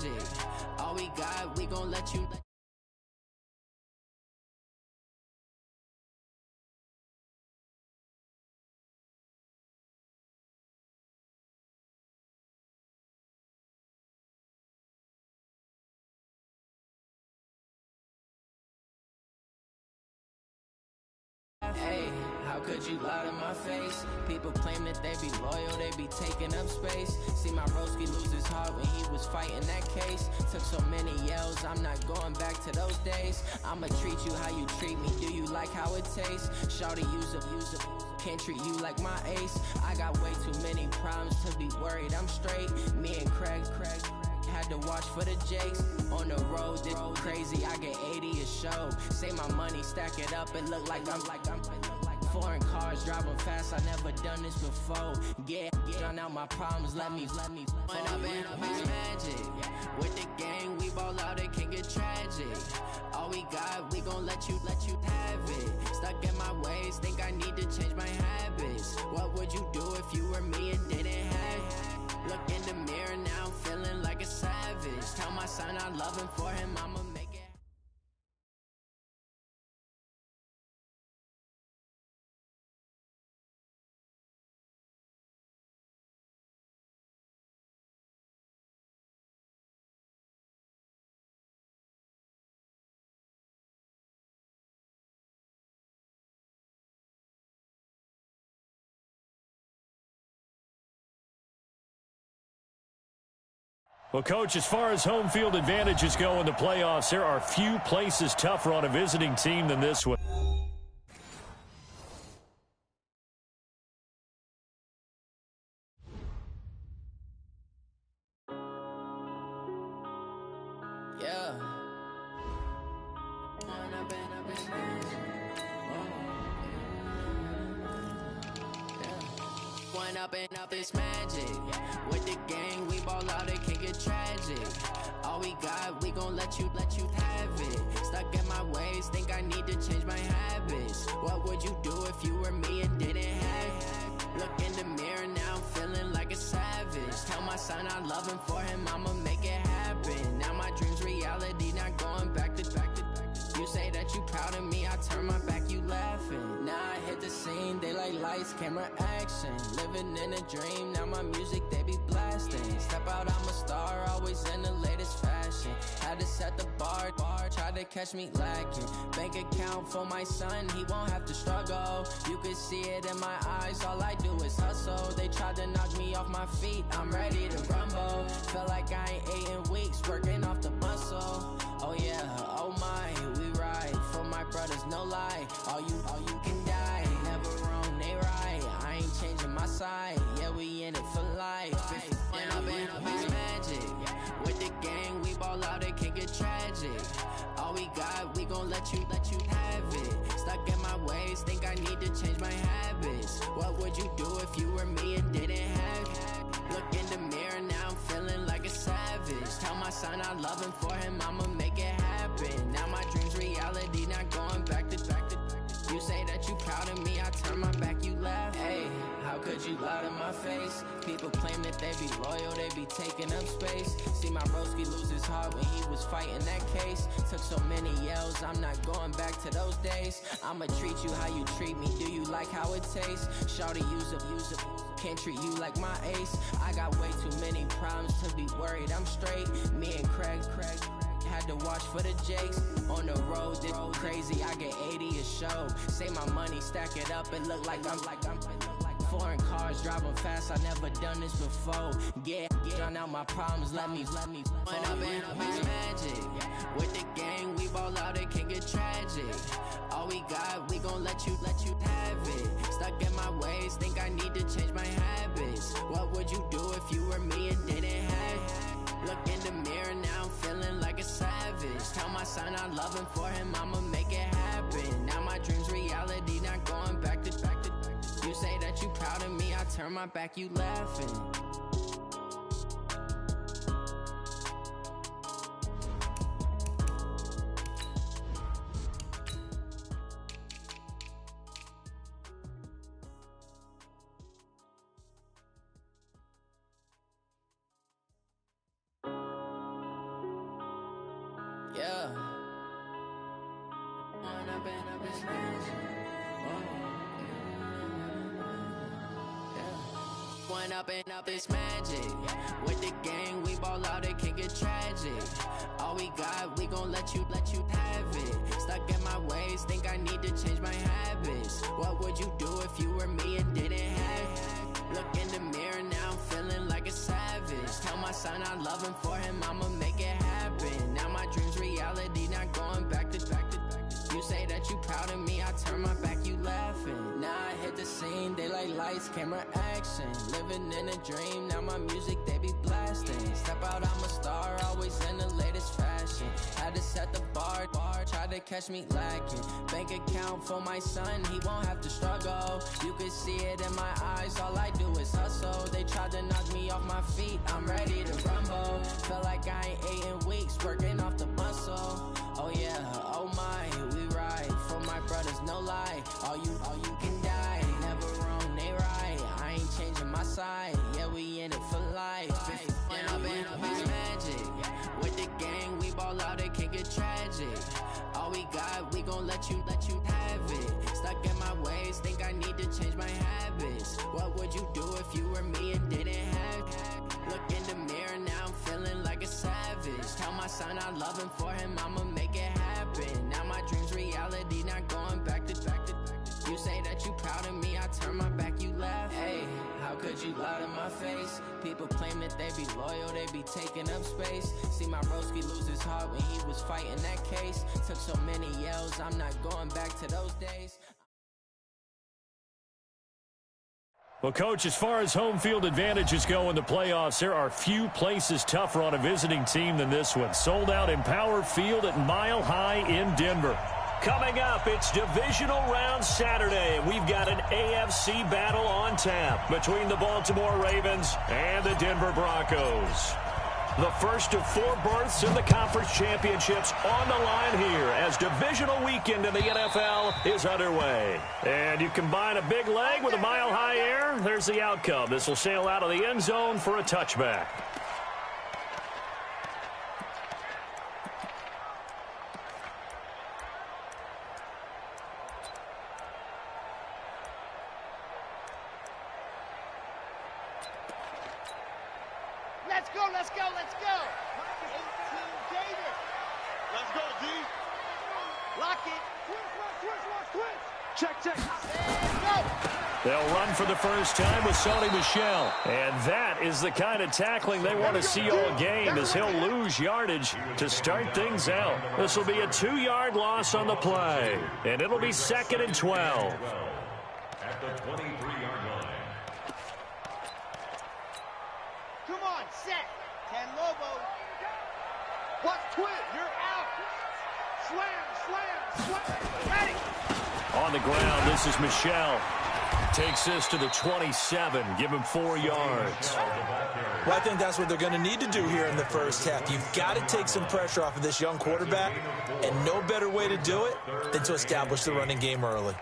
magic. All we got, we gon' let you. Hey, how could you lie to my face? People claim that they be loyal, they be taking up space. See my broski lose his heart when he was fighting that case. Took so many yells, I'm not going back to those days. I'ma treat you how you treat me, do you like how it tastes? Shawty, use up, can't treat you like my ace. I got way too many problems to be worried, I'm straight. Me and Craig had to watch for the Jakes. On the road, this crazy, I get 80 a show. Say my money, stack it up, it look like I'm foreign cars, driving fast, I never done this before. Get on out my problems, let me When up and up is magic. With the gang, we ball out, it can get tragic. All we got, we gon' let you have it. Stuck in my ways, think I need to change my habits. What would you do if you were me and didn't have it? Look in the mirror now, I'm feeling like a savage. Tell my son I love him, for him I'ma make it. Well, Coach, as far as home field advantages go in the playoffs, there are few places tougher on a visiting team than this one. Yeah. One up and up is magic. With the gang, we ball out, it can get tragic. All we got, we gon' let you have it. Stuck in my ways, think I need to change my habits. What would you do if you were me and didn't have it? Look in the mirror now, I'm feeling like a savage. Tell my son I love him, for him I'ma make it happen. Now my dream's reality, not going back to. You say that you proud of me, I turn my back, you laughing. Now I hit the scene, they like lights, camera, action. Living in a dream, now my music, they be blasting. Step out, I'm a star, always in the latest fashion. Had to set the bar, try to catch me lacking. Bank account for my son, he won't have to struggle. You can see it in my eyes, all I do is hustle. They tried to knock me off my feet, I'm ready to rumble. Felt like I ain't ate in weeks, working off the muscle. Oh yeah, oh my, we ride for my brothers, no lie. All you can die, never wrong, they right. I ain't changing my side, yeah, we in it for life. When up and up is magic. With the gang, we ball out, it can get tragic. All we got, we gon' let you have it. Stuck in my ways, think I need to change my habits. What would you do if you were me and didn't have it? Look in the mirror now, I'm feeling like a savage. Tell my son I love him, for him I'ma make it happen. Now my dream's reality, not going back to. You say that you proud of me, I turn my back, you laugh. Hey, how could you lie to my face? People claim that they be loyal, they be taking up space. See my broski lose his heart when he was fighting that case. Took so many yells, I'm not going back to those days. I'ma treat you how you treat me, do you like how it tastes? Shawty, use up, can't treat you like my ace. I got way too many problems to be worried, I'm straight. Me and Craig had to watch for the Jakes. On the road, this crazy, I get 80 a show. Say my money, stack it up, it look like I'm foreign cars, driving fast, I never done this before. Get on out my problems, let me When up and up is magic. With the gang, we ball out, it can get tragic. All we got, we gon' let you have it. Stuck in my ways, think I need to change my habits. What would you do if you were me and didn't have it? Look in the mirror now, I'm feeling like a savage. Tell my son I love him, for him I'ma make it happen. Now my dream's reality, not going back to. You say that you proud of me, I turn my back, you laughing. one up and up, it's magic. With the gang, we ball out, it can get tragic. All we got, we gon' let you have it. Stuck in my ways, think I need to change my habits. What would you do if you were me and didn't have it? Look in the mirror, now I'm feeling like a savage. Tell my son I love him, for him I'ma make it happen. Now my dream's reality, not going back to. You say that you proud of me, I turn my back, you laughing. Now I hit the scene, they like lights, camera, action. Living in a dream, now my music, they be blasting. Step out, I'm a star, always in the latest fashion. Had to set the bar, try to catch me lacking. Bank account for my son, he won't have to struggle. You can see it in my eyes, all I do is hustle. They tried to knock me off my feet, I'm ready to rumble. Felt like I ain't ate in weeks, working off the muscle. Oh yeah, oh my, we ride for my brothers, no lie. All you can die, never wrong, they right. I ain't changing my side, yeah, we in it for life. Up and up is magic. With the gang, we ball out, it can get tragic. All we got, we gon' let you have it. Stuck in my ways, think I need to change my habits. What would you do if you were me and didn't have it? Look in the mirror, now I'm feeling like a savage. Tell my son I love him, for him I'ma make it happen. Now my dream's reality, not going back to. You say that you proud of me, I turn my back, you laugh. Hey, how could you lie to my face? People claim that they be loyal, they be taking up space. See my broski lose his heart when he was fighting that case. Took so many yells, I'm not going back to those days. Well, Coach, as far as home field advantages go in the playoffs, there are few places tougher on a visiting team than this one. Sold out in Power Field at Mile High in Denver. Coming up, it's Divisional Round Saturday, and we've got an AFC battle on tap between the Baltimore Ravens and the Denver Broncos. The first of 4 berths in the conference championships on the line here as divisional weekend in the NFL is underway. And you combine a big leg with a mile-high air, there's the outcome. This will sail out of the end zone for a touchback. Let's go, let's go, let's go. 18, David. Let's go, D. Lock it. Twitch. Check. And go. They'll run for the first time with Sony Michel. And that is the kind of tackling they want to see all game, as he'll lose yardage to start things out. This will be a 2-yard loss on the play. And it'll be 2nd and 12. At the 23-yard line. Come on, set. 10 Lobo. What's twin? You're out. Slam. Ready. On the ground, this is Michel. Takes this to the 27. Give him 4 yards. Well, I think that's what they're going to need to do here in the first half. You've got to take some pressure off of this young quarterback, and no better way to do it than to establish the running game early.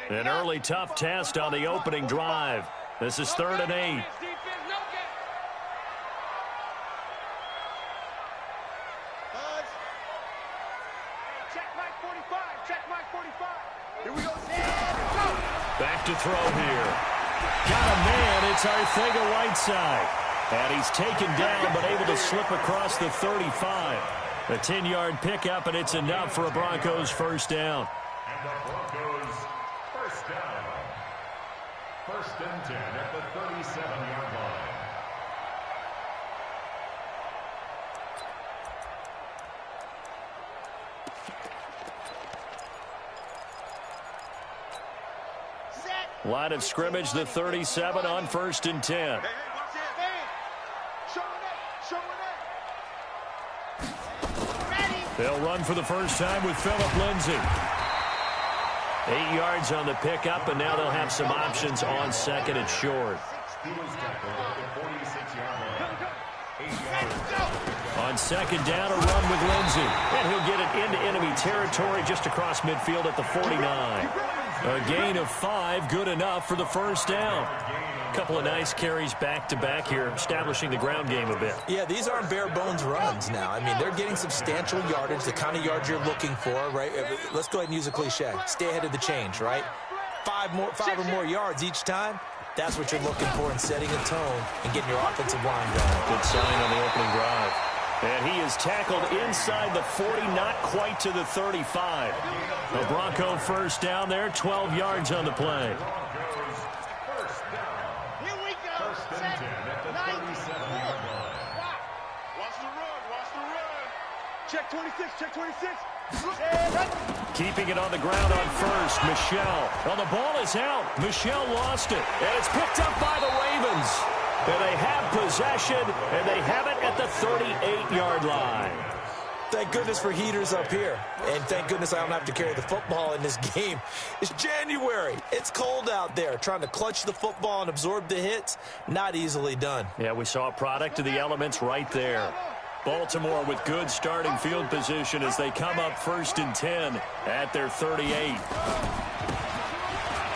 An early tough test on the opening drive. This is 3rd and 8. Back to throw here. Got a man. It's Arcega-Whiteside. And he's taken down but able to slip across the 35. A 10-yard pickup, and it's enough for a Broncos first down. And the Broncos first down. 1st and 10 at the 37-yard line. Line of scrimmage, the 37 on 1st and 10. They'll run for the first time with Phillip Lindsay. 8 yards on the pickup, and now they'll have some options on 2nd and short. On 2nd down, a run with Lindsay. And he'll get it into enemy territory just across midfield at the 49. A gain of 5, good enough for the first down. A couple of nice carries back-to-back here, establishing the ground game a bit. Yeah, these aren't bare-bones runs now. I mean, they're getting substantial yardage, the kind of yards you're looking for, right? Let's go ahead and use a cliche. Stay ahead of the change, right? five or more yards each time, that's what you're looking for in setting a tone and getting your offensive line going. Good sign on the opening drive. And he is tackled inside the 40, not quite to the 35. The Bronco first down there, 12 yards on the play. Here we go. Set. 94. Watch the run. Watch the run. Check 26. Check 26. Keeping it on the ground on first, Michel. Well, the ball is out. Michel lost it. And it's picked up by the Ravens. And they have possession, and they have it at the 38-yard line. Thank goodness for heaters up here. And thank goodness I don't have to carry the football in this game. It's January. It's cold out there. Trying to clutch the football and absorb the hits, not easily done. Yeah, we saw a product of the elements right there. Baltimore with good starting field position as they come up 1st and 10 at their 38.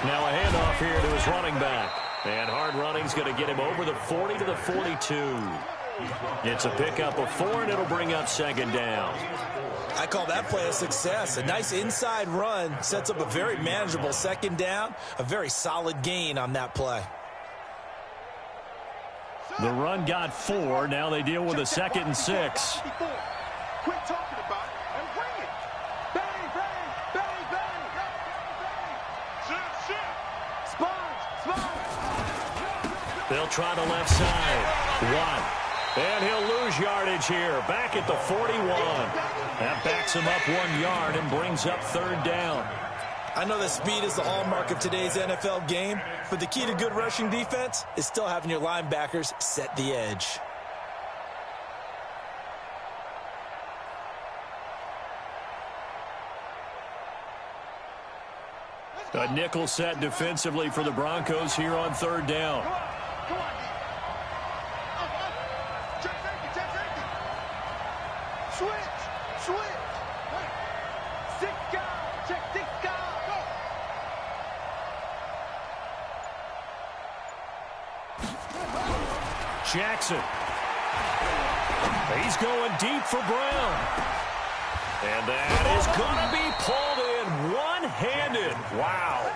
Now a handoff here to his running back. And hard running's going to get him over the 40 to the 42. It's a pickup of 4, and it'll bring up 2nd down. I call that play a success. A nice inside run sets up a very manageable 2nd down. A very solid gain on that play. The run got 4. Now they deal with a 2nd and 6. Quit talking about it and bring it. Bang, bang, bang, bang. Shit. Sponge. They'll try the left side. 1. And he'll lose yardage here. Back at the 41. That backs him up 1 yard and brings up 3rd down. I know that speed is the hallmark of today's NFL game, but the key to good rushing defense is still having your linebackers set the edge. A nickel set defensively for the Broncos here on 3rd down. Come on. Check safety. Switch. 6 guys. Check 6 guys. Go. Jackson. He's going deep for Brown. And that is going to be pulled in one-handed. Wow.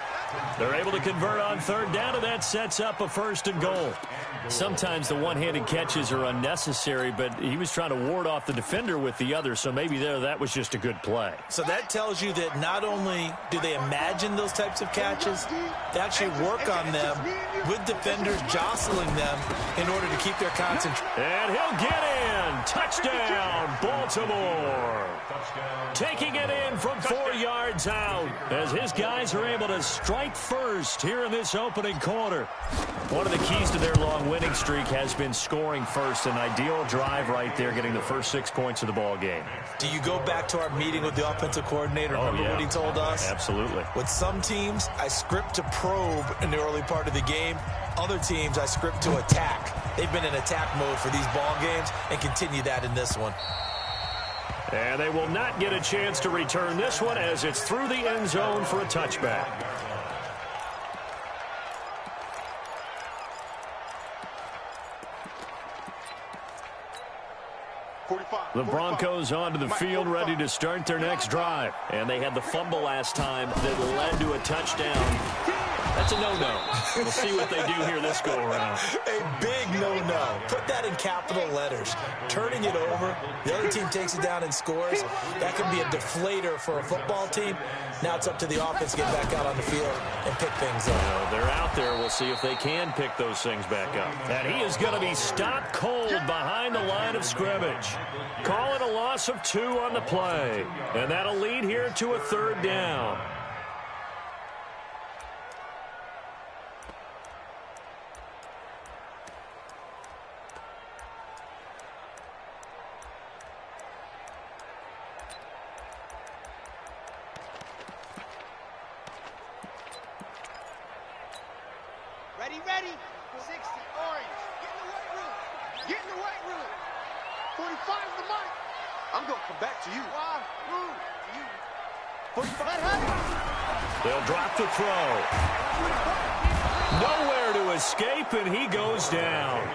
They're able to convert on 3rd down, and that sets up a 1st and goal. Sometimes the one-handed catches are unnecessary, but he was trying to ward off the defender with the other, so maybe that was just a good play. So that tells you that not only do they imagine those types of catches, they actually work on them with defenders jostling them in order to keep their concentration. And he'll get in. Touchdown, Baltimore. Taking it in from 4 yards out as his guys are able to strike first here in this opening quarter. One of the keys to their long winning streak has been scoring first. An ideal drive right there, getting the first 6 points of the ball game. Do you go back to our meeting with the offensive coordinator? Remember what he told us? Absolutely. With some teams, I script to probe in the early part of the game. Other teams, I script to attack. They've been in attack mode for these ball games and continue that in this one. And they will not get a chance to return this one as it's through the end zone for a touchback. The Broncos onto the field, ready to start their next drive. And they had the fumble last time that led to a touchdown. That's a no-no. We'll see what they do here this go-around. A big no-no. Put that in capital letters. Turning it over, the other team takes it down and scores. That can be a deflator for a football team. Now it's up to the offense to get back out on the field and pick things up. They're out there. We'll see if they can pick those things back up. And he is going to be stopped cold behind the line of scrimmage. Call it a loss of 2 on the play. And that'll lead here to a 3rd down. Ready. 60, orange. Get in the weight room. 45 is the mark. I'm going to come back to you. 45. They'll drop the throw. Nowhere to escape, and he goes down.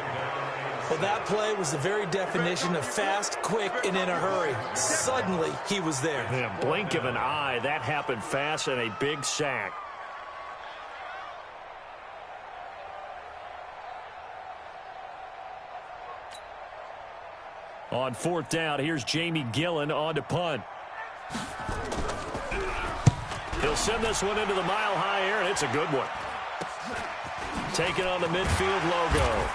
Well, that play was the very definition of fast, quick, and in a hurry. Suddenly, he was there. In a blink of an eye, that happened fast and a big sack. On fourth down, here's Jamie Gillen on to punt. He'll send this one into the mile-high air, and it's a good one. Taking on the midfield logo.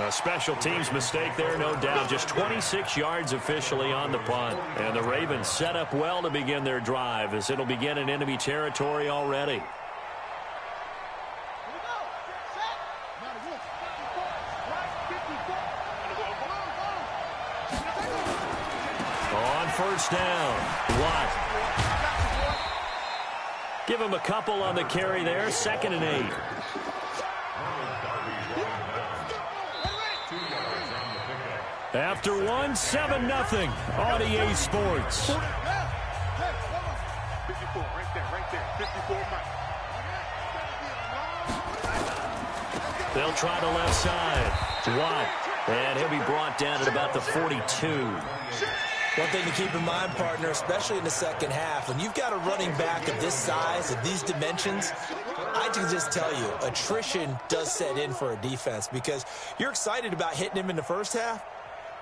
A special teams mistake there, no doubt. Just 26 yards officially on the punt. And the Ravens set up well to begin their drive as it'll begin in enemy territory already. On first down, Watt. Give him a couple on the carry there. 2nd and 8. After one, 7-0 on EA Sports. 54, right there, 54 miles. They'll try the left side. Watt, and he'll be brought down at about the 42. One thing to keep in mind, partner, especially in the second half, when you've got a running back of this size, of these dimensions, I can just tell you, attrition does set in for a defense because you're excited about hitting him in the first half.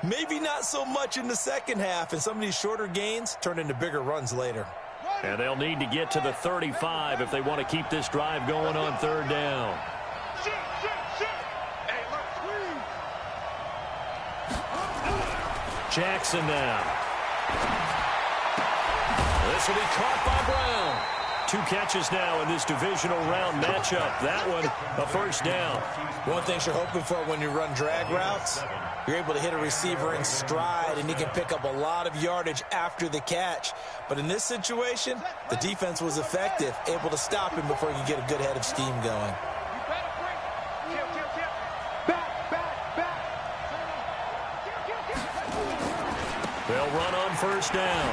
Maybe not so much in the second half, and some of these shorter gains turn into bigger runs later. And they'll need to get to the 35 if they want to keep this drive going on third down. Jackson now. This will be caught by Brown. 2 catches now in this divisional round matchup. That one, a first down. One thing you're hoping for when you run drag routes, you're able to hit a receiver in stride, and he can pick up a lot of yardage after the catch. But in this situation, the defense was effective, able to stop him before he could get a good head of steam going. They'll run on first down.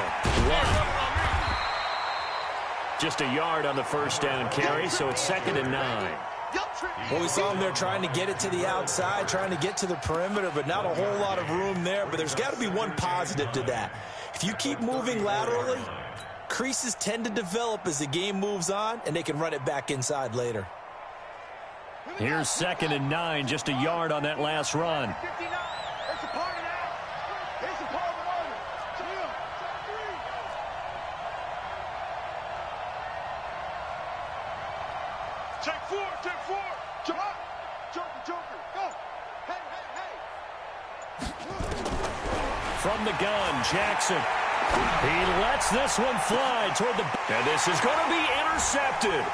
Wow. Just a yard on the first down carry, so it's 2nd and 9. Well, we saw him there trying to get it to the outside, trying to get to the perimeter, but not a whole lot of room there. But there's got to be one positive to that. If you keep moving laterally, creases tend to develop as the game moves on, and they can run it back inside later. Here's 2nd and 9, just a yard on that last run. Take four. Jump up. Joker. Go. Hey. From the gun, Jackson. He lets this one fly toward the... And this is going to be intercepted.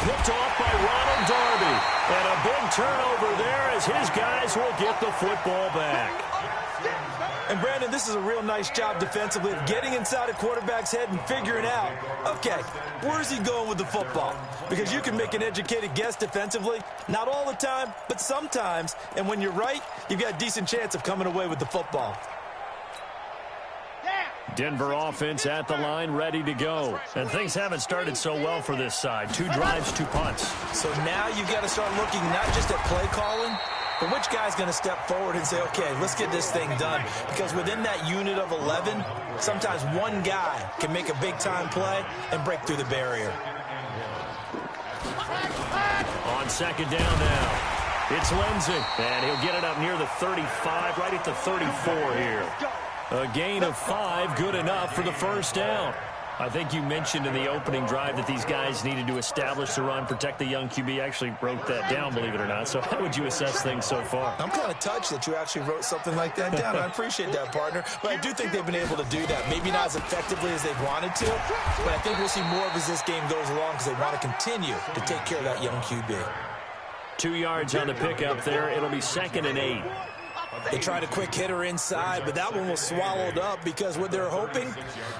Picked off by Ronald Darby. And a big turnover there as his guys will get the football back. And, Brandon, this is a real nice job defensively of getting inside a quarterback's head and figuring out, okay, where's he going with the football? Because you can make an educated guess defensively, not all the time, but sometimes. And when you're right, you've got a decent chance of coming away with the football. Denver offense at the line, ready to go. And things haven't started so well for this side. 2 drives, 2 punts. So now you've got to start looking not just at play calling, but which guy's going to step forward and say, okay, let's get this thing done. Because within that unit of 11, sometimes one guy can make a big-time play and break through the barrier. On 2nd down now, it's Lindsey. And he'll get it up near the 35, right at the 34 here. A gain of 5, good enough for the first down. I think you mentioned in the opening drive that these guys needed to establish the run, protect the young QB. Actually wrote that down, believe it or not. So how would you assess things so far? I'm kind of touched that you actually wrote something like that down. I appreciate that, partner. But I do think they've been able to do that. Maybe not as effectively as they've wanted to, but I think we'll see more of as this game goes along because they want to continue to take care of that young QB. 2 yards on the pickup there. It'll be 2nd and 8. They tried a quick hitter inside, but that one was swallowed up because what they're hoping,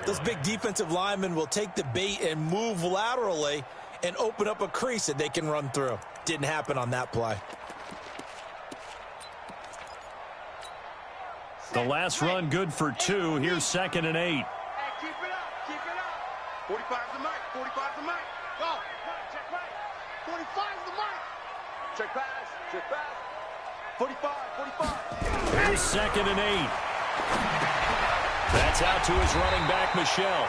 those big defensive linemen will take the bait and move laterally and open up a crease that they can run through. Didn't happen on that play. The last run good for 2. Here's 2nd and 8. Keep it up. 45's the mic. Go. Check right. 45's the mic. Check pass. 45. Here's 2nd and 8. That's out to his running back, Michelle.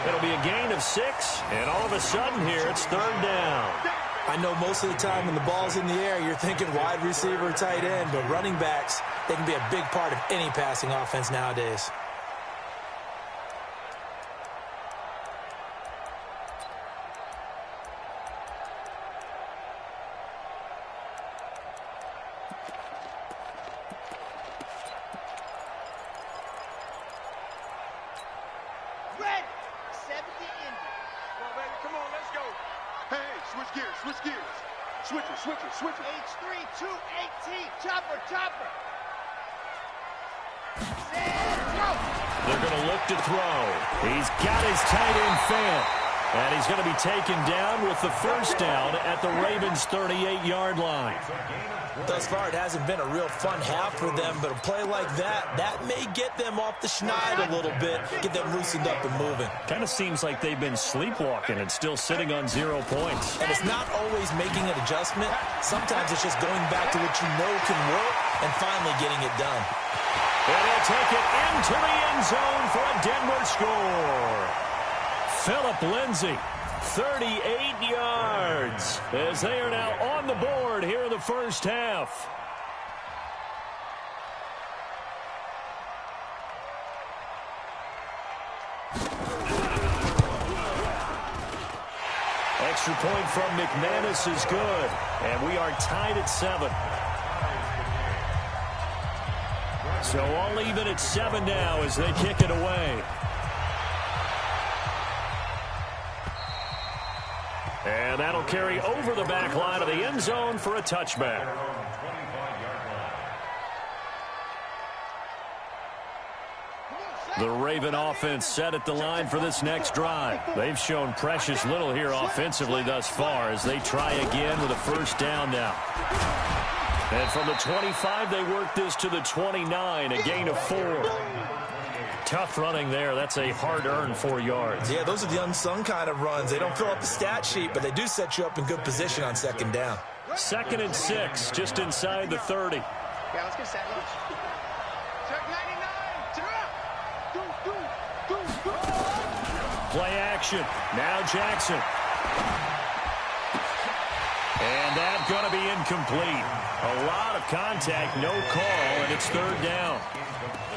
It'll be a gain of 6, and all of a sudden here, it's 3rd down. I know most of the time when the ball's in the air, you're thinking wide receiver, tight end, but running backs, they can be a big part of any passing offense nowadays. Red, 70 Indy. Come on, baby. Come on, let's go. Hey, switch gears, switch gears. Switch it, switch it, switch it. H3, 218, chopper, chopper. Set, throw. They're going to look to throw. He's got his tight end Fant. And he's going to be taken down with the first down at the Ravens' 38-yard line. Thus far, it hasn't been a real fun half for them, but a play like that may get them off the schneid a little bit, get them loosened up and moving. Kind of seems like they've been sleepwalking and still sitting on 0 points. And it's not always making an adjustment. Sometimes it's just going back to what you know can work and finally getting it done. And they'll take it into the end zone for a Denver score. Phillip Lindsay, 38 yards, as they are now on the board here in the first half. Extra point from McManus is good, and we are tied at 7. So all even at 7 now as they kick it away. And that'll carry over the back line of the end zone for a touchback. The Raven offense set at the line for this next drive. They've shown precious little here offensively thus far as they try again with a first down now. And from the 25, they work this to the 29, a gain of 4. Tough running there. That's a hard-earned 4 yards. Yeah, those are the unsung kind of runs. They don't fill up the stat sheet, but they do set you up in good position on second down. 2nd and 6, just inside the 30. Yeah, let's get set. Check 99. Play action. Now Jackson. And that's going to be incomplete. A lot of contact, no call, and it's 3rd down.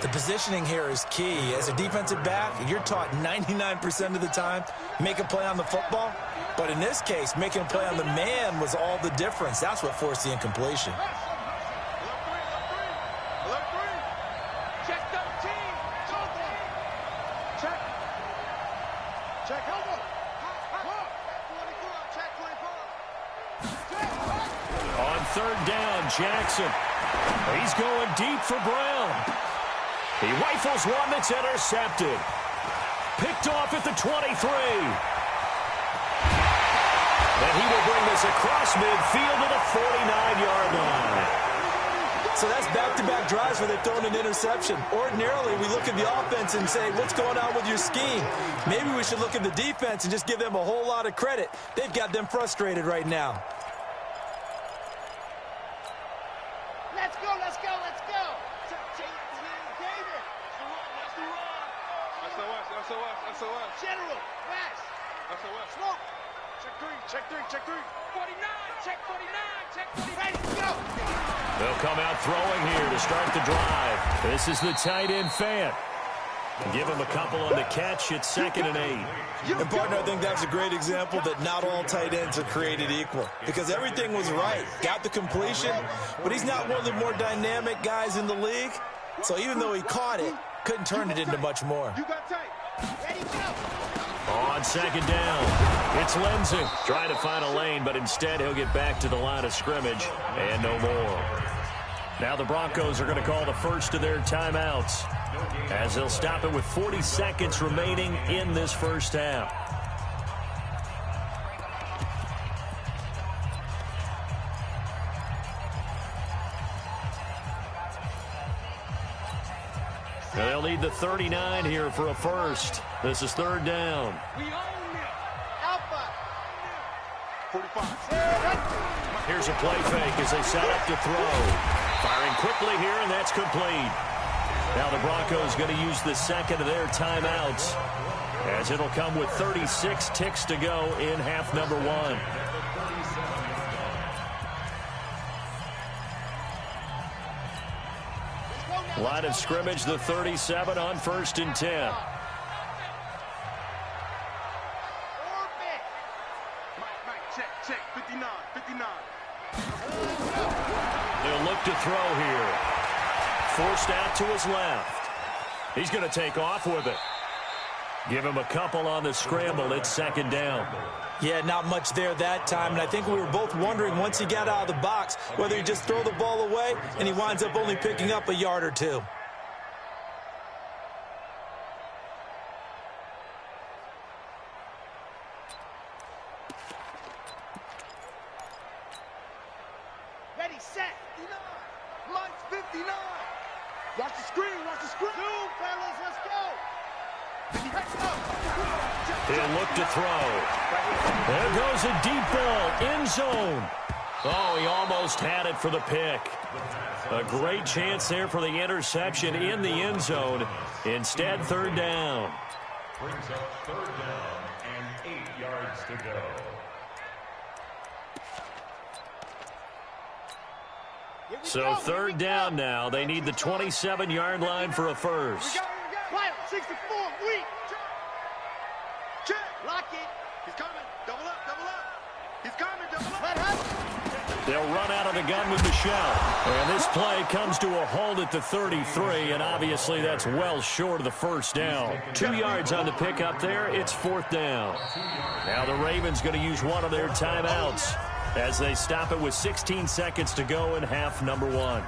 The positioning here is key. As a defensive back, you're taught 99% of the time, make a play on the football. But in this case, making a play on the man was all the difference. That's what forced the incompletion. Check 13. Check. Check. Hold on. Check 24. On 3rd down, Jackson. He's going deep for Brown. He rifles one that's intercepted. Picked off at the 23. And he will bring this across midfield to the 49-yard line. So that's back-to-back drives where they've thrown an interception. Ordinarily, we look at the offense and say, what's going on with your scheme? Maybe we should look at the defense and just give them a whole lot of credit. They've got them frustrated right now. Let's go. SOS. General, West. SOS. Smoke. Check 3. 49. Check 49. Check 49. Ready to go. They'll come out throwing here to start the drive. This is the tight end Fant. Give him a couple on the catch. It's 2nd and 8. And, partner, I think that's a great example that not all tight ends are created equal. Because everything was right. Got the completion, but he's not one of the more dynamic guys in the league. So even though he caught it, couldn't turn it into much more. You got tight. Ready to go. On 2nd down, it's Lindsay trying to find a lane, but instead he'll get back to the line of scrimmage and no more. Now the Broncos are going to call the first of their timeouts as they'll stop it with 40 seconds remaining in this first half. Now they'll need the 39 here for a first. This is 3rd down. We own it. Alpha. 45. Here's a play fake as they set up to throw. Firing quickly here, and that's complete. Now the Broncos going to use the 2nd of their timeouts as it'll come with 36 ticks to go in half number 1. Line of scrimmage, the 37 on 1st and 10. Check, 59, 59. They'll look to throw here. Forced out to his left. He's going to take off with it. Give him a couple on the scramble. It's 2nd down. Yeah, not much there that time, and I think we were both wondering once he got out of the box whether he'd just throw the ball away, and he winds up only picking up a yard or two. Ready, set. 59. Lights 59. Watch the screen, watch the screen. Two, fellas, let's go. He'll look to throw. There goes a deep ball, end zone. Oh, he almost had it for the pick. A great chance there for the interception in the end zone. Instead, 3rd down. Brings up 3rd down and 8 yards to go. So 3rd down now. They need the 27-yard line for a first. Quiet, 64, weak. Check. Lock it. He's coming. Double up, double up. He's coming, double up. Let her. They'll run out of the gun with Michelle. And this play comes to a halt at the 33, and obviously that's well short of the 1st down. 2 yards on the pickup there. It's 4th down. Now the Ravens going to use one of their timeouts as they stop it with 16 seconds to go in half number 1.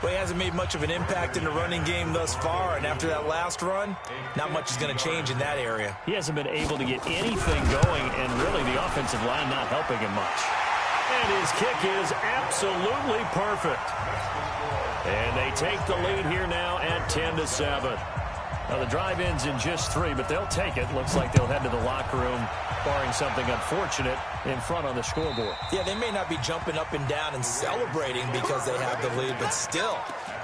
Well, he hasn't made much of an impact in the running game thus far, and after that last run, not much is going to change in that area. He hasn't been able to get anything going, and really the offensive line not helping him much. And his kick is absolutely perfect. And they take the lead here now at 10-7. Now the drive ends in just 3, but they'll take it. Looks like they'll head to the locker room, barring something unfortunate, in front on the scoreboard. Yeah, they may not be jumping up and down and celebrating because they have the lead, but still,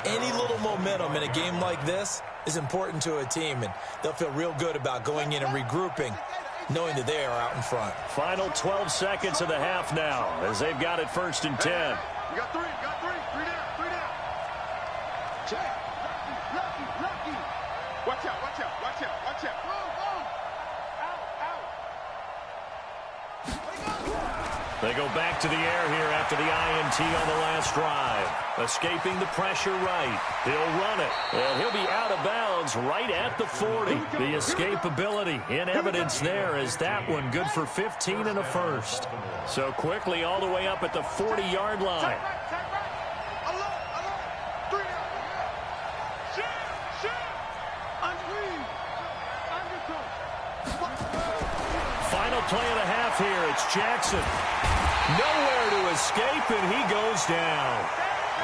any little momentum in a game like this is important to a team, and they'll feel real good about going in and regrouping, knowing that they are out in front. Final 12 seconds of the half now, as they've got it 1st and 10. You got 3, you got 3. 3 down, 3 down. Check. Lucky. Watch out, watch out, watch out, watch out. They go back to the air here after the INT on the last drive. Escaping the pressure right. He'll run it, and he'll be out of bounds right at the 40. The escapability in evidence there as that one good for 15 and a first. So quickly all the way up at the 40-yard line. Final play of the half here. It's Jackson. Nowhere to escape, and he goes down.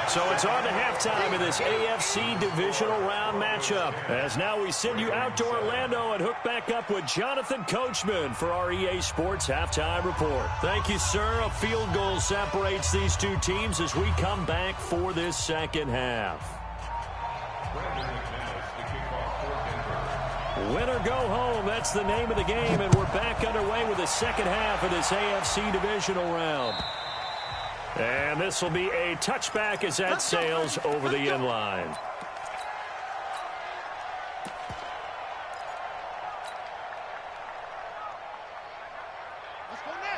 So it's on to halftime in this AFC divisional round matchup. As now we send you out to Orlando and hook back up with Jonathan Coachman for our EA Sports Halftime Report. Thank you, sir. A field goal separates these two teams as we come back for this second half. Win or go home, that's the name of the game, and we're back underway with the second half of this AFC divisional round. And this will be a touchback as that sails over the end line.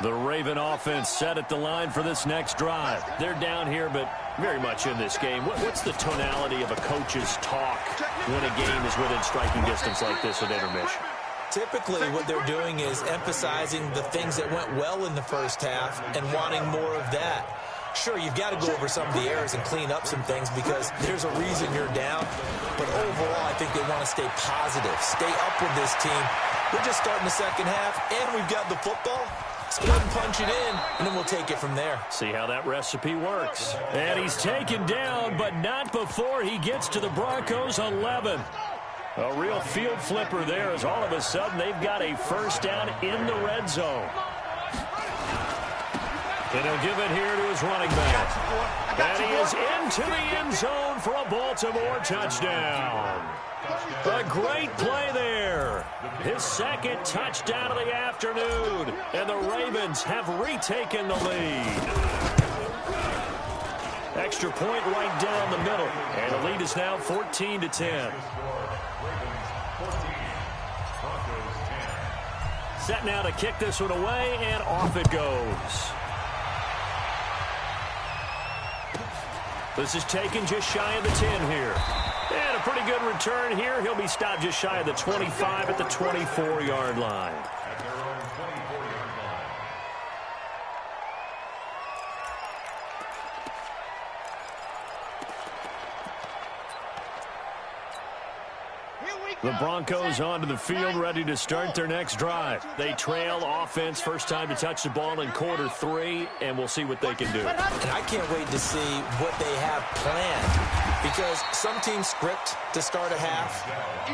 The Raven offense set at the line for this next drive. They're down here, but very much in this game. What's the tonality of a coach's talk when a game is within striking distance like this at intermission? Typically, what they're doing is emphasizing the things that went well in the first half and wanting more of that. Sure, you've got to go over some of the errors and clean up some things because there's a reason you're down. But overall, I think they want to stay positive, stay up with this team. We're just starting the second half, and we've got the football. Let's go ahead and punch it in, and then we'll take it from there. See how that recipe works. And he's taken down, but not before he gets to the Broncos' 11. A real field flipper there as all of a sudden they've got a first down in the red zone. And he'll give it here to his running back. And he is into the end zone for a Baltimore touchdown. A great play there. His second touchdown of the afternoon. And the Ravens have retaken the lead. Extra point right down the middle. And the lead is now 14-10. Set now to kick this one away, and off it goes. This is taken just shy of the 10 here. And a pretty good return here. He'll be stopped just shy of the 25 at the 24-yard line. At their own 24-yard line. The Broncos onto the field, ready to start their next drive. They trail offense, first time to touch the ball in quarter 3, and we'll see what they can do. And I can't wait to see what they have planned, because some teams script to start a half.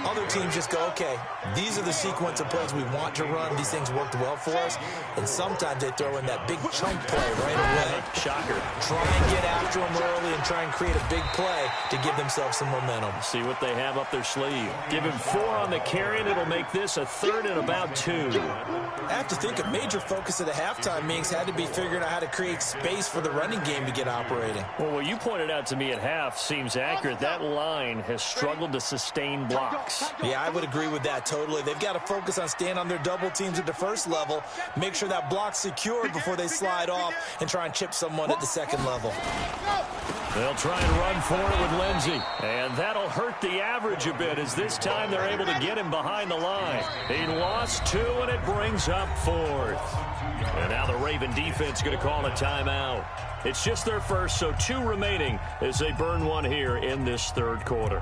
Other teams just go, okay, these are the sequence of plays we want to run. These things worked well for us. And sometimes they throw in that big chunk play right away. Shocker. Try and get after them early and try and create a big play to give themselves some momentum. See what they have up their sleeve. Give him 4 on the carry, and it'll make this a 3rd and about 2. I have to think a major focus of the halftime meetings had to be figuring out how to create space for the running game to get operating. Well, what you pointed out to me at half seems accurate. That line has struggled to sustain blocks. Yeah, I would agree with that totally. They've got to focus on staying on their double teams at the first level, make sure that block's secured before they slide off and try and chip someone at the second level. They'll try and run for it with Lindsey. And that'll hurt the average a bit, as this time they're able to get him behind the line. He lost 2, and it brings up 4th. And now the Raven defense going to call a timeout. It's just their first, so 2 remaining as they burn one here in this 3rd quarter.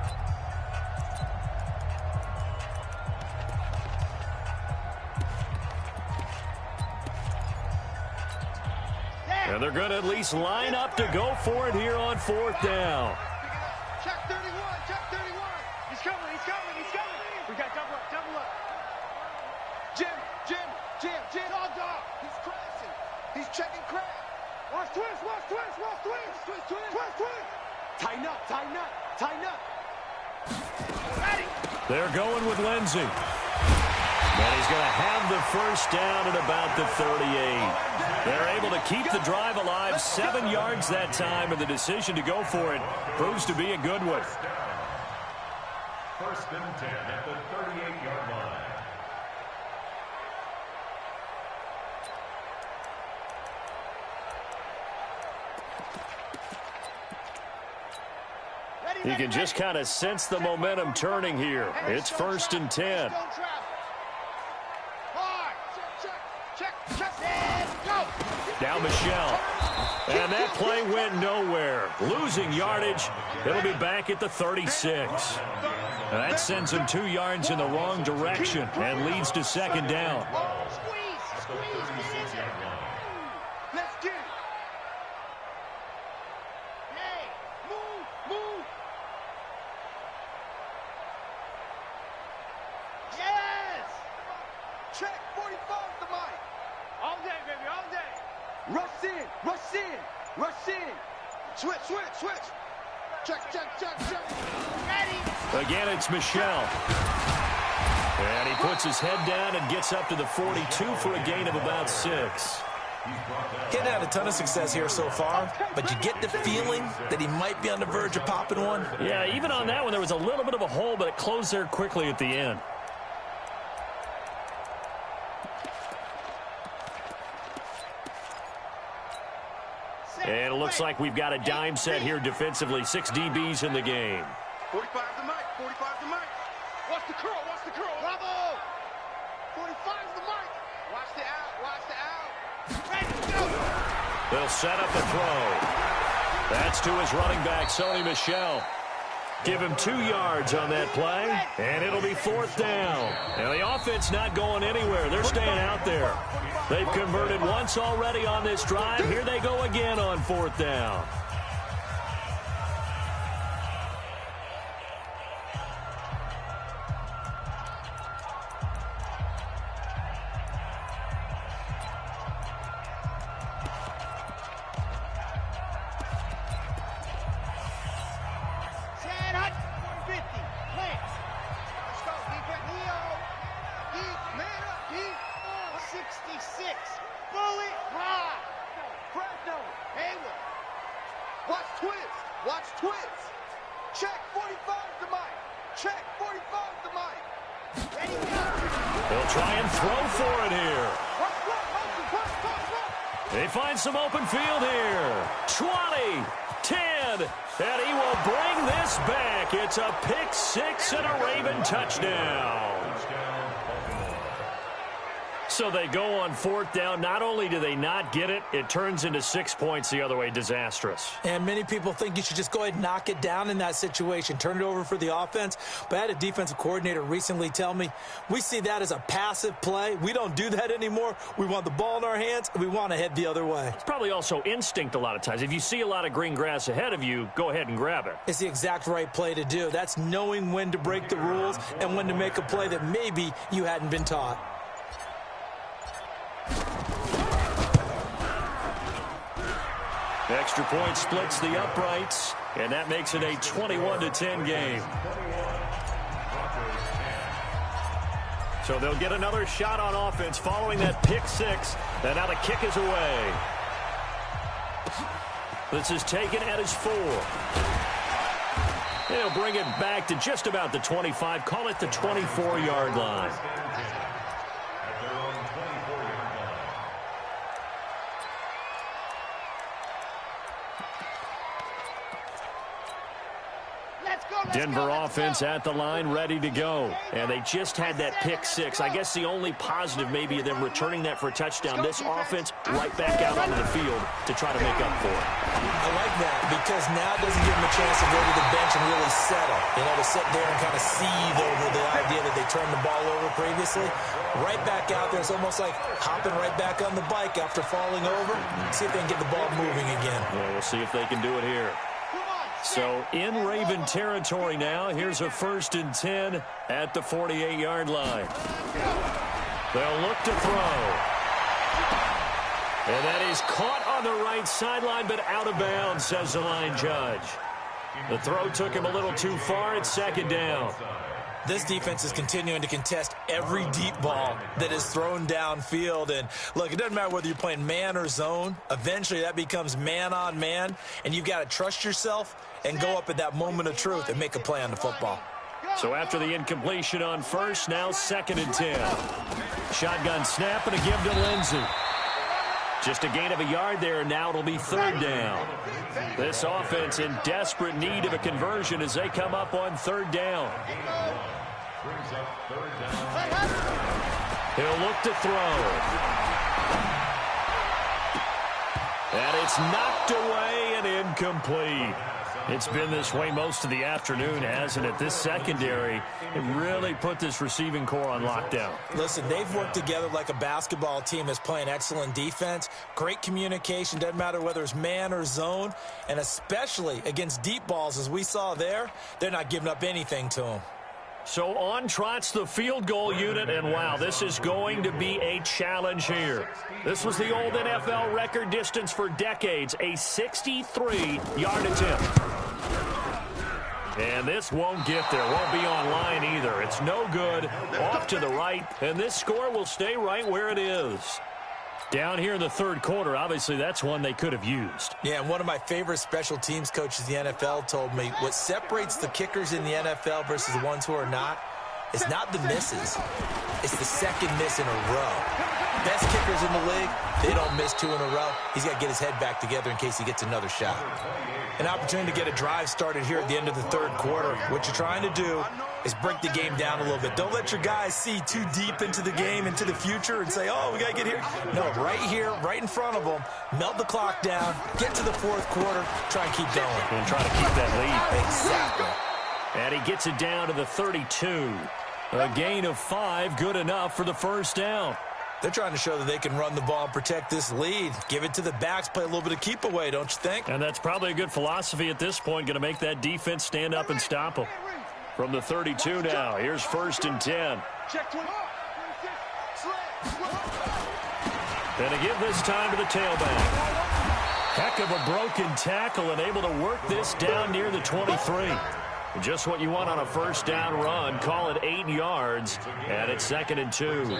And they're going to at least line up to go for it here on 4th down. Check 31, check 31. He's coming, he's coming, he's coming. We got double up, double up. Jim. Dog. He's crashing. He's checking crash. Watch twist. Tighten up. Ready. They're going with Lindsey. And he's going to have the first down at about the 38. They're able to keep the drive alive, 7 yards that time, and the decision to go for it proves to be a good one. First and 10 at the 38-yard line. You can just kind of sense the momentum turning here. It's 1st and 10. Now Michelle. And that play went nowhere. Losing yardage. It'll be back at the 36. That sends him 2 yards in the wrong direction and leads to 2nd down. Let's get it. Hey, move. Yes. Check 45 the mic. All day, baby, all day. Rush in. Switch. Check. Ready. Again, it's Michelle. And he puts his head down and gets up to the 42 for a gain of about 6. He's had a ton of success here so far, but you get the feeling that he might be on the verge of popping one. Yeah, even on that one, there was a little bit of a hole, but it closed there quickly at the end. And it looks like we've got a dime set here defensively. 6 DBs in the game. 45 the mic. Watch the curl. Bravo. 45 the mic. Watch the out. Ready, go. They'll set up the throw. That's to his running back, Sony Michel. Give him 2 yards on that play, and it'll be 4th down. And the offense not going anywhere. They're staying out there. They've converted once already on this drive. Here they go again on 4th down. Watch twist. Check 45 to Mike. Check 45 to Mike. Ready, go. They'll try and throw for it here. They find some open field here. 20, 10, and he will bring this back. It's a pick six and a Raven touchdown. So they go on fourth down. Not only do they not get it, it turns into 6 points the other way. Disastrous. And many people think you should just go ahead and knock it down in that situation. Turn it over for the offense. But I had a defensive coordinator recently tell me, we see that as a passive play. We don't do that anymore. We want the ball in our hands, and we want to head the other way. It's probably also instinct a lot of times. If you see a lot of green grass ahead of you, go ahead and grab it. It's the exact right play to do. That's knowing when to break the rules and when to make a play that maybe you hadn't been taught. Extra point splits the uprights, and that makes it a 21-10 game. So they'll get another shot on offense following that pick six, and now the kick is away. This is taken at his 4. They'll bring it back to just about the 25, call it the 24-yard line. Denver offense at the line, ready to go. And they just had that pick six. I guess the only positive maybe of them returning that for a touchdown. This offense right back out onto the field to try to make up for it. I like that because now it doesn't give them a chance to go to the bench and really settle. You know, to sit there and kind of seethe over the idea that they turned the ball over previously. Right back out there. It's almost like hopping right back on the bike after falling over. See if they can get the ball moving again. Well, we'll see if they can do it here. So in Raven territory now. Here's a 1st and 10 at the 48-yard line. They'll look to throw. And that is caught on the right sideline, but out of bounds, says the line judge. The throw took him a little too far. It's 2nd down. This defense is continuing to contest every deep ball that is thrown downfield. And, look, it doesn't matter whether you're playing man or zone. Eventually, that becomes man on man. And you've got to trust yourself and go up at that moment of truth and make a play on the football. So after the incompletion on first, now 2nd and 10. Shotgun snap and a give to Lindsey. Just a gain of a yard there, and now it'll be 3rd down. This offense in desperate need of a conversion as they come up on 3rd down. He'll look to throw. And it's knocked away and incomplete. It's been this way most of the afternoon, hasn't it? This secondary, it really put this receiving core on lockdown. Listen, they've worked together like a basketball team that's playing excellent defense. Great communication, doesn't matter whether it's man or zone. And especially against deep balls, as we saw there, they're not giving up anything to them. So on trots the field goal unit, and wow, this is going to be a challenge here. This was the old NFL record distance for decades, a 63-yard attempt. And this won't get there, won't be on line either. It's no good, off to the right, and this score will stay right where it is. Down here in the 3rd quarter, obviously that's one they could have used. Yeah, and one of my favorite special teams coaches in the NFL told me what separates the kickers in the NFL versus the ones who are not is not the misses. It's the 2nd miss in a row. Best kickers in the league, they don't miss 2 in a row. He's got to get his head back together in case he gets another shot. An opportunity to get a drive started here at the end of the 3rd quarter. What you're trying to do is break the game down a little bit. Don't let your guys see too deep into the game, into the future, and say, oh, we got to get here. No, right here, right in front of them, melt the clock down, get to the 4th quarter, try and keep going. And try to keep that lead. Exactly. And he gets it down to the 32. A gain of 5, good enough for the 1st down. They're trying to show that they can run the ball and protect this lead. Give it to the backs, play a little bit of keep away, don't you think? And that's probably a good philosophy at this point, going to make that defense stand up and stop them. From the 32 now, here's 1st and 10. And to give this time to the tailback. Heck of a broken tackle and able to work this down near the 23. Just what you want on a 1st down run. Call it 8 yards, and it's 2nd and 2.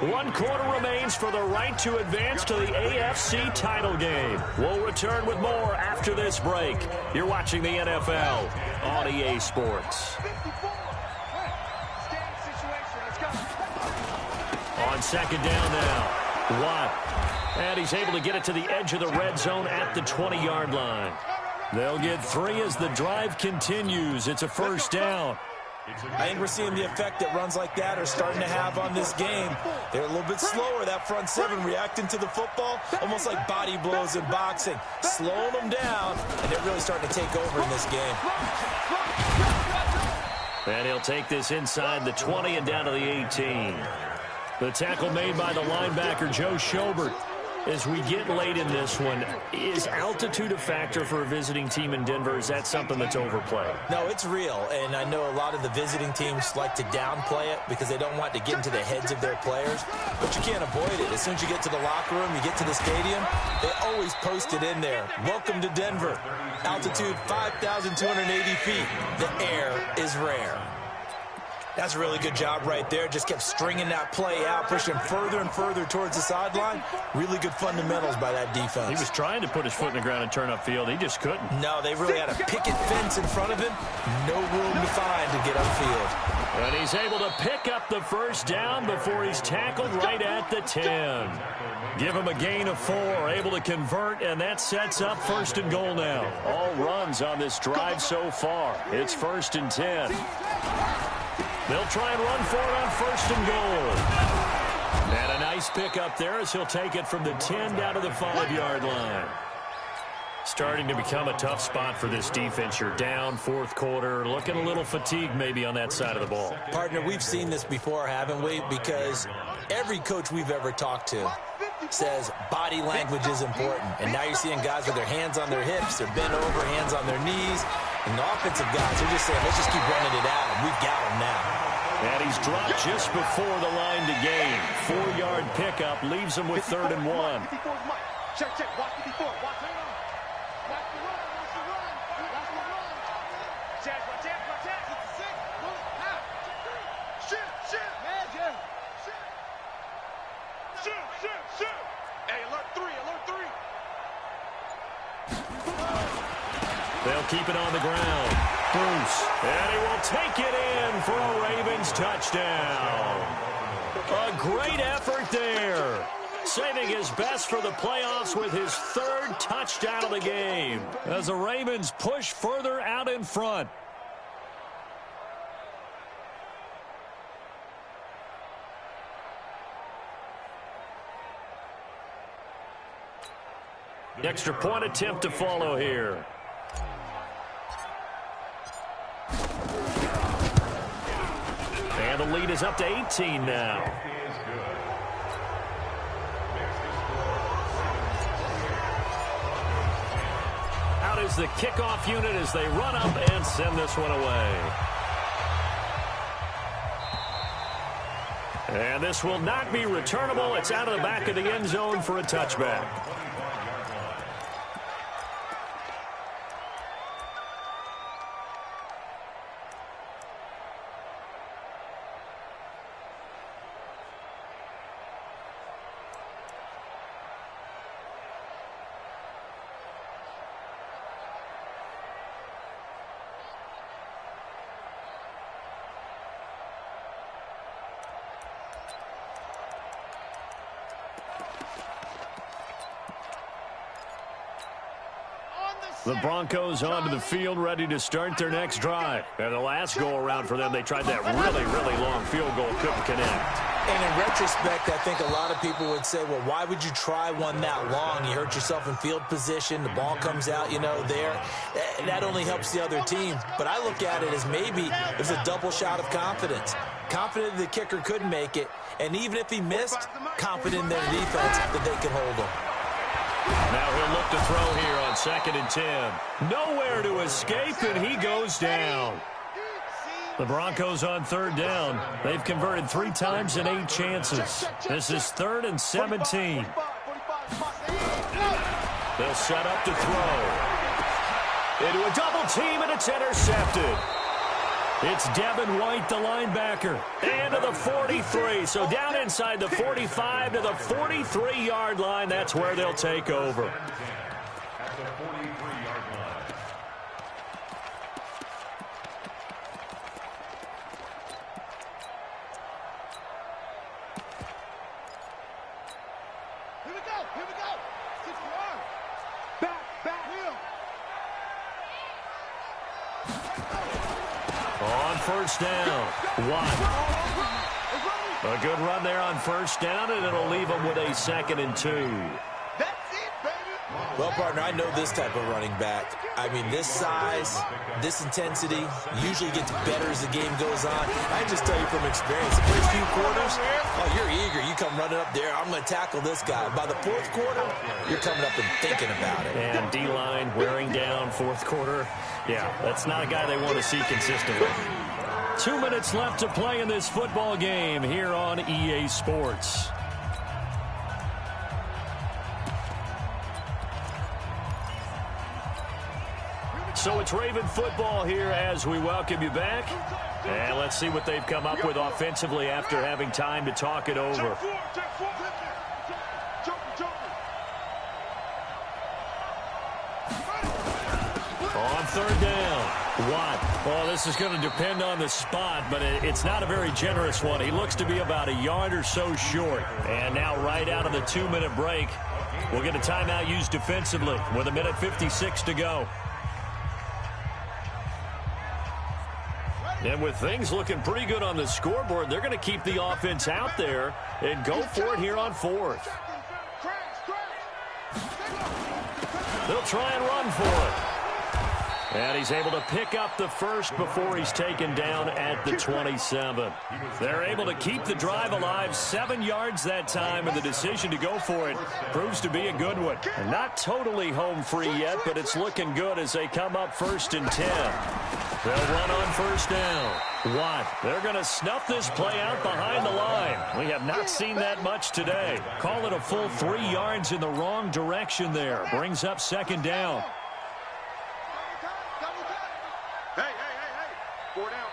1 quarter remains for the right to advance to the AFC title game. We'll return with more after this break. You're watching the NFL on EA Sports. On second down now, Watt. And he's able to get it to the edge of the red zone at the 20-yard line. They'll get 3 as the drive continues. It's a first down. I think we're seeing the effect that runs like that are starting to have on this game. They're a little bit slower, that front 7, reacting to the football, almost like body blows in boxing, slowing them down, and they're really starting to take over in this game. And he'll take this inside the 20 and down to the 18. The tackle made by the linebacker, Joe Schobert. As we get late in this one, is altitude a factor for a visiting team in Denver? Is that something that's overplayed? No, it's real, and I know a lot of the visiting teams like to downplay it because they don't want to get into the heads of their players, but you can't avoid it. As soon as you get to the locker room, you get to the stadium, they always post it in there. Welcome to Denver. Altitude 5,280 feet. The air is rare. That's a really good job right there. Just kept stringing that play out, pushing further and further towards the sideline. Really good fundamentals by that defense. He was trying to put his foot in the ground and turn upfield. He just couldn't. No, they really had a picket fence in front of him. No room to find to get upfield. And he's able to pick up the first down before he's tackled right at the 10. Give him a gain of 4, able to convert, and that sets up first and goal now. All runs on this drive so far. It's 1st and 10. They'll try and run for it on 1st and goal. And a nice pickup there as he'll take it from the 10 down to the 5-yard line. Starting to become a tough spot for this defense. You're down 4th quarter, looking a little fatigued maybe on that side of the ball. Partner, we've seen this before, haven't we? Because every coach we've ever talked to says body language is important. And now you're seeing guys with their hands on their hips, they're bent over, hands on their knees. And the offensive guys are just saying, let's just keep running it at him. We've got him now. And he's dropped just before the line to gain. 4-yard pickup leaves him with 3rd and 1. Check, watch the before, watch the run. Watch the run, watch the run. Watch the run. Check, watch it. Shoot. Magic. Shoot. Hey, alert 3. They'll keep it on the ground. Bruce. And he will take it in for a Ravens touchdown. A great effort there. Saving his best for the playoffs with his 3rd touchdown of the game as the Ravens push further out in front. Extra point attempt to follow here. And the lead is up to 18 now. Out is the kickoff unit as they run up and send this one away. And this will not be returnable. It's out of the back of the end zone for a touchback. The Broncos onto the field, ready to start their next drive. And the last go-around for them, they tried that really long field goal, couldn't connect. And in retrospect, I think a lot of people would say, well, why would you try one that long? You hurt yourself in field position. The ball comes out, there. That only helps the other team. But I look at it as maybe it was a double shot of confidence. Confident the kicker could make it. And even if he missed, confident in their defense that they could hold him. Now he'll look to throw here on 2nd and 10. Nowhere to escape, and he goes down. The Broncos on 3rd down. They've converted 3 times in 8 chances. This is 3rd and 17. They'll set up to throw. Into a double team, and it's intercepted. It's Devin White, the linebacker, and to the 43. So down inside the 45 to the 43-yard line. That's where they'll take over. At the 43-yard line. Here we go. Here we go. 6-yard. Back, wheel. On first down, Watt. A good run there on first down, and it'll leave them with a 2nd and 2. That's it, baby. Well, partner, I know this type of running back. I mean, this size, this intensity usually gets better as the game goes on. I just tell you from experience, the first few quarters, oh, you're eager. You come running up there, I'm going to tackle this guy. By the 4th quarter, you're coming up and thinking about it. And D-line wearing down 4th quarter. Yeah, that's not a guy they want to see consistently. 2 minutes left to play in this football game here on EA Sports. So it's Raven football here as we welcome you back. And let's see what they've come up with offensively after having time to talk it over. On 3rd down, Watt. Oh, this is going to depend on the spot, but it's not a very generous one. He looks to be about a yard or so short. And now right out of the 2-minute break, we'll get a timeout used defensively with 1:56 to go. And with things looking pretty good on the scoreboard, they're going to keep the offense out there and go for it here on 4th. They'll try and run for it. And he's able to pick up the first before he's taken down at the 27. They're able to keep the drive alive, 7 yards that time, and the decision to go for it proves to be a good one. And not totally home free yet, but it's looking good as they come up 1st and 10. They'll run on first down. Watt, they're going to snuff this play out behind the line. We have not seen that much today. Call it a full 3 yards in the wrong direction there. Brings up 2nd down. Hey. 4 down.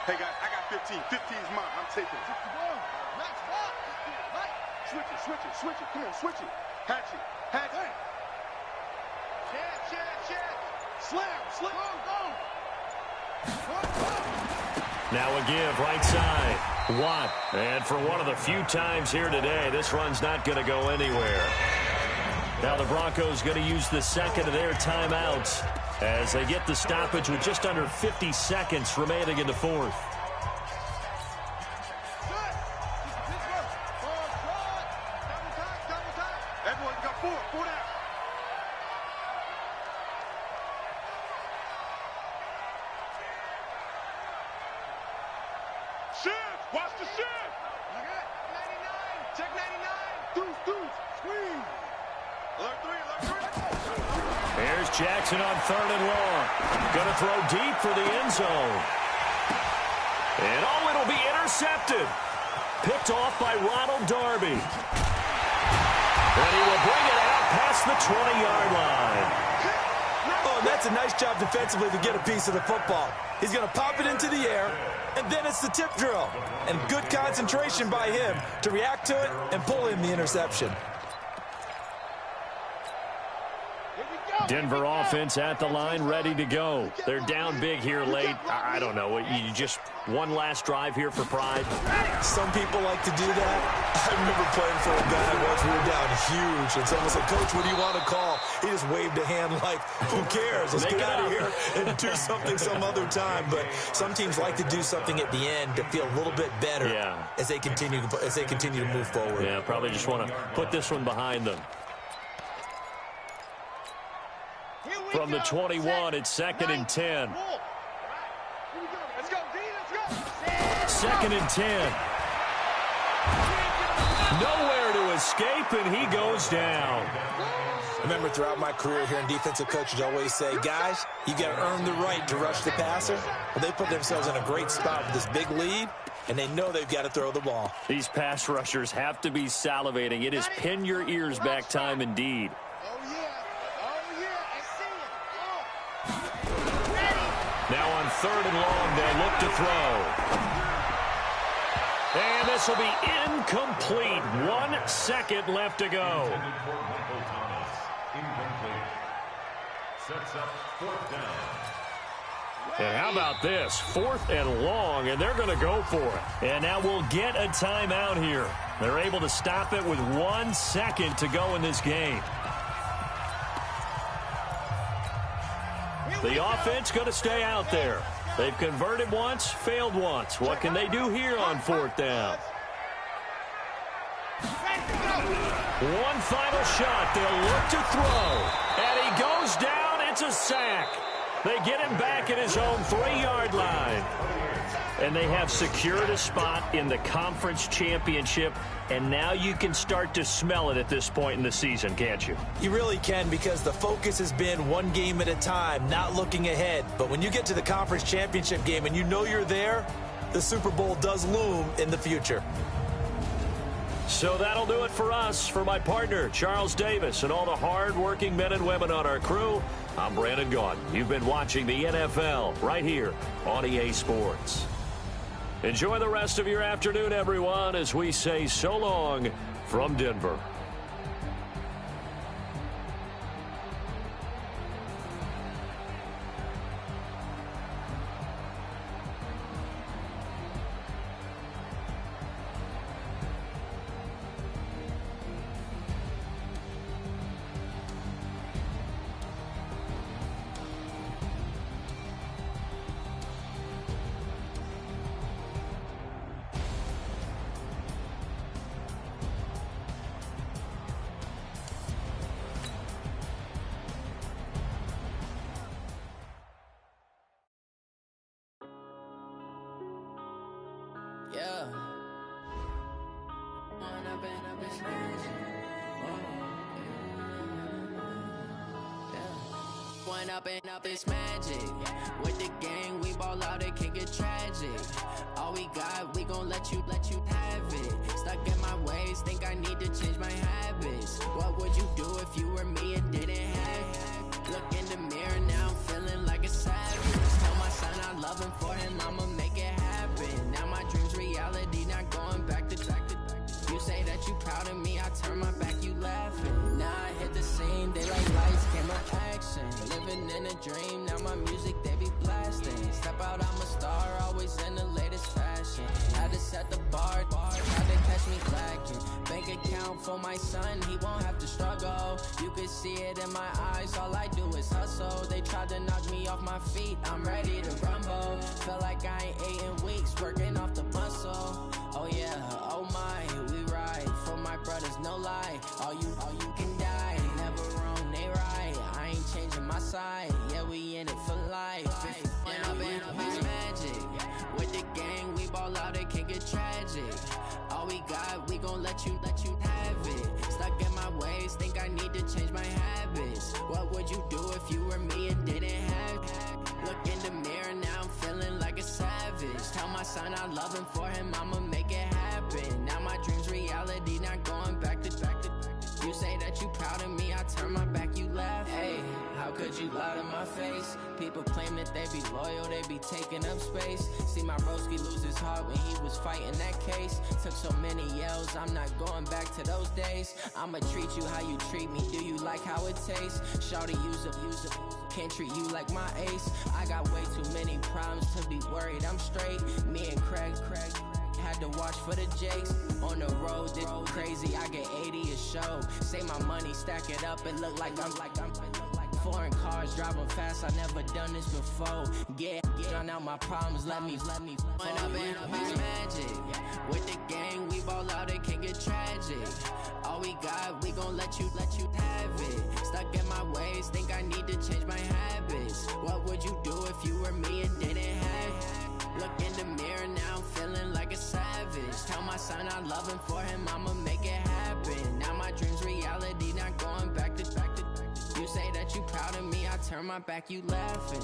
Hey, guys, I got 15. 15 is mine. I'm taking it. Switch it. Come on, switch it. Hatch it. Check. Slam. Go. Now a give right side. Watt. And for one of the few times here today, this run's not going to go anywhere. Now the Broncos going to use the 2nd of their timeouts as they get the stoppage with just under 50 seconds remaining in the 4th. Everyone got 4 down. Shift! Watch the shift! Look at it. 99. Check 99. Deuce. Squeeze. Alert 3. Here's Jackson on 3rd and long. Going to throw deep for the end zone. And it'll be intercepted. Picked off by Ronald Darby. And he will bring it out past the 20-yard line. Oh, and that's a nice job defensively to get a piece of the football. He's going to pop it into the air, and then it's the tip drill. And good concentration by him to react to it and pull in the interception. Denver offense at the line, ready to go. They're down big here late. I don't know. You just one last drive here for pride. Some people like to do that. I remember playing for a guy once. We were down huge, and someone said, "Coach, what do you want to call?" He just waved a hand like, "Who cares? Let's get out of here and do something some other time." But some teams like to do something at the end to feel a little bit better as they continue to move forward. Yeah, probably just want to put this one behind them. From the 21, it's 2nd and 10. Let's go, D, let's go. 2nd and 10. Nowhere to escape, and he goes down. I remember throughout my career hearing defensive coaches always say, guys, you got to earn the right to rush the passer. Well, they put themselves in a great spot with this big lead, and they know they've got to throw the ball. These pass rushers have to be salivating. It is pin your ears back time indeed. Oh, yeah. I see it. Now on 3rd and long. They look to throw. And this will be incomplete. 1 second left to go. Sets up 4th down. And how about this? 4th and long, and they're going to go for it. And now we'll get a timeout here. They're able to stop it with 1 second to go in this game. The offense going to stay out there. They've converted once, failed once. What can they do here on 4th down? One final shot. They'll look to throw. And he goes down. It's a sack. They get him back at his own 3-yard line. And they have secured a spot in the conference championship. And now you can start to smell it at this point in the season, can't you? You really can, because the focus has been one game at a time, not looking ahead. But when you get to the conference championship game and you know you're there, the Super Bowl does loom in the future. So that'll do it for us. For my partner, Charles Davis, and all the hard-working men and women on our crew, I'm Brandon Gaudin. You've been watching the NFL right here on EA Sports. Enjoy the rest of your afternoon, everyone, as we say so long from Denver. Yeah. One up and up, it's magic. With the gang, we ball out, it can get tragic. All we got, we gon' let you have it. Stuck in my ways, think I need to change my habits. What would you do if you were me and didn't have it? Look in the mirror, now I'm feeling like a savage. Tell my son I love him, for him I'ma make it happen. Now my dream's reality, not going back to. You say that you proud of me, I turn my back, you laughing. Now I hit the scene, they like lights, camera, action. Living in a dream, now my music, they be blasting. Step out, I'm a star, always in the latest fashion. Had to set the bar, tried to catch me lacking. Bank account for my son, he won't have to struggle. You could see it in my eyes, all I do is hustle. They tried to knock me off my feet, I'm ready to rumble. Feel like I ain't ate in weeks, working off the muscle. Oh yeah, oh my, we ride for my brothers, no lie. All you can die, never wrong, they right. I ain't changing my side, yeah, we in it for life. When up and up, it's magic. With the gang, we ball out, it can get tragic. All we got, we gon' let you have it. Stuck in my ways, think I need to change my habits. What would you do if you were me and didn't have it? Look in the mirror, now I'm feeling like a savage. Tell my son I love him, for him I'ma make it happen. Now my dream's reality, not going back to. You say that you proud of me, I turn my back, you laugh. Hey, how could you lie to my face? People claim that they be loyal, they be taking up space. See my broski lose his heart when he was fighting that case. Took so many yells, I'm not going back to those days. I'ma treat you how you treat me, do you like how it tastes? Shawty, use up, can't treat you like my ace. I got way too many problems to be worried, I'm straight. Me and Craig had to watch for the Jakes. On the road, this crazy, I get 80 a show. Say my money, stack it up, it look like I'm foreign cars, driving fast, I never done this before. Drown out my problems, let me When up and up, it's magic. With the gang, we ball out, it can get tragic. All we got, we gon' let you have it. Stuck in my ways, think I need to change my habits. What would you do if you were me and didn't have it? Look in the mirror, now I'm feeling like a savage. Tell my son I love him, for him I'ma make it happen. Now my dream's reality, not going back to. You say that you proud of me, I turn my back, you laughing.